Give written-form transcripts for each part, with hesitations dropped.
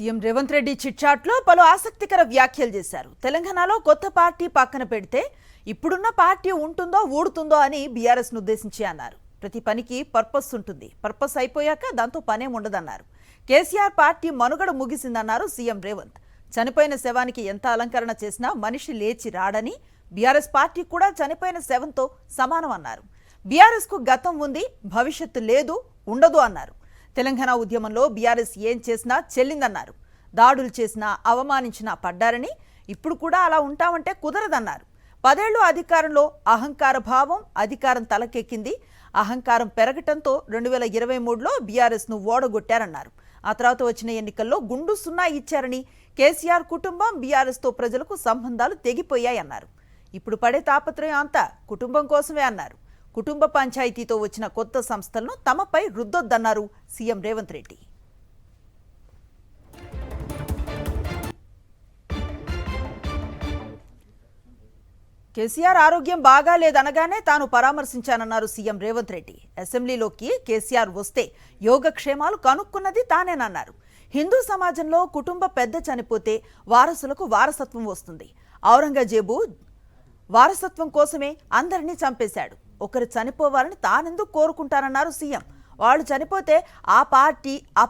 CM Revanth Reddy చిట్చాట్లో పలు ఆసక్తికర వ్యాఖ్యలు చేశారు. తెలంగాణలో కొత్త పార్టీ పక్కన పెడితే ఇప్పుడున్న పార్టీ ఉంటుందో ఊడుతుందో అని బీఆర్ఎస్ను ఉద్దేశించి అన్నారు. ప్రతి పనికి పర్పస్ ఉంటుంది, పర్పస్ అయిపోయాక దాంతో పనేం ఉండదన్నారు. కేసీఆర్ పార్టీ మనుగడ ముగిసిందన్నారు సీఎం రేవంత్. చనిపోయిన శవానికి ఎంత అలంకరణ చేసినా మనిషి లేచి రాడని, బీఆర్ఎస్ పార్టీ కూడా చనిపోయిన శవంతో సమానం అన్నారు. బీఆర్ఎస్కు గతం ఉంది, భవిష్యత్తు లేదు, ఉండదు అన్నారు. తెలంగాణ ఉద్యమంలో బీఆర్ఎస్ ఏం చేసినా చెల్లిందన్నారు. దాడులు చేసినా అవమానించినా పడ్డారని, ఇప్పుడు కూడా అలా ఉంటామంటే కుదరదన్నారు. 10 ఏళ్లు అధికారంలో అహంకార భావం, అధికారం తలకెక్కింది. అహంకారం పెరగటంతో 2023లో బీఆర్ఎస్ను ఓడగొట్టారన్నారు. ఆ తర్వాత వచ్చిన ఎన్నికల్లో గుండు సున్నా ఇచ్చారని, కేసీఆర్ కుటుంబం బీఆర్ఎస్తో ప్రజలకు సంబంధాలు తెగిపోయాయన్నారు. ఇప్పుడు పడే తాపత్రయం అంతా కుటుంబం కోసమే అన్నారు. కుటుంబ పంచాయతీతో వచ్చిన కొత్త సంస్థలను తమపై రుద్దొద్దన్నారు సీఎం రేవంత్ రెడ్డి. కేసీఆర్ ఆరోగ్యం బాగా లేదనగానే తాను పరామర్శించానన్నారు సీఎం రేవంత్ రెడ్డి. అసెంబ్లీలోకి కేసీఆర్ వస్తే యోగక్షేమాలు కనుక్కున్నది తానేనన్నారు. హిందూ సమాజంలో కుటుంబ పెద్ద చనిపోతే వారసులకు వారసత్వం వస్తుంది. ఔరంగజేబు వారసత్వం కోసమే అందరినీ చంపేశాడు. ఒకరు చనిపోవాలని తానెందుకు కోరుకుంటానన్నారు సీఎం. వాళ్ళు చనిపోతే ఆ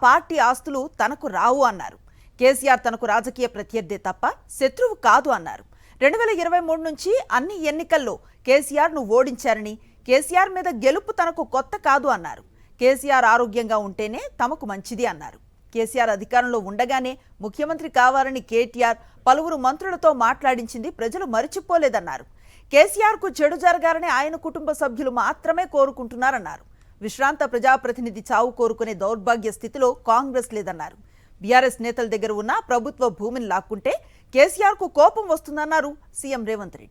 పార్టీ ఆస్తులు తనకు రావు అన్నారు. కేసీఆర్ తనకు రాజకీయ ప్రత్యర్థి తప్ప శత్రువు కాదు అన్నారు. 2023 నుంచి అన్ని ఎన్నికల్లో కేసీఆర్ను ఓడించారని, కేసీఆర్ మీద గెలుపు తనకు కొత్త కాదు అన్నారు. కేసీఆర్ ఆరోగ్యంగా ఉంటేనే తమకు మంచిది అన్నారు. కేసీఆర్ అధికారంలో ఉండగానే ముఖ్యమంత్రి కావాలని కేటీఆర్ పలువురు మంత్రులతో మాట్లాడించింది ప్రజలు మరిచిపోలేదన్నారు. కేసీఆర్కు చెడు జరగాలని ఆయన కుటుంబ సభ్యులు మాత్రమే కోరుకుంటున్నారన్నారు. విశ్రాంత ప్రజాప్రతినిధి చావు కోరుకునే దౌర్భాగ్య స్థితిలో కాంగ్రెస్ లేదన్నారు. బీఆర్ఎస్ నేతల దగ్గర ఉన్న ప్రభుత్వ భూమిని లాక్కుంటే కేసీఆర్కు కోపం వస్తుందన్నారు సీఎం రేవంత్ రెడ్డి.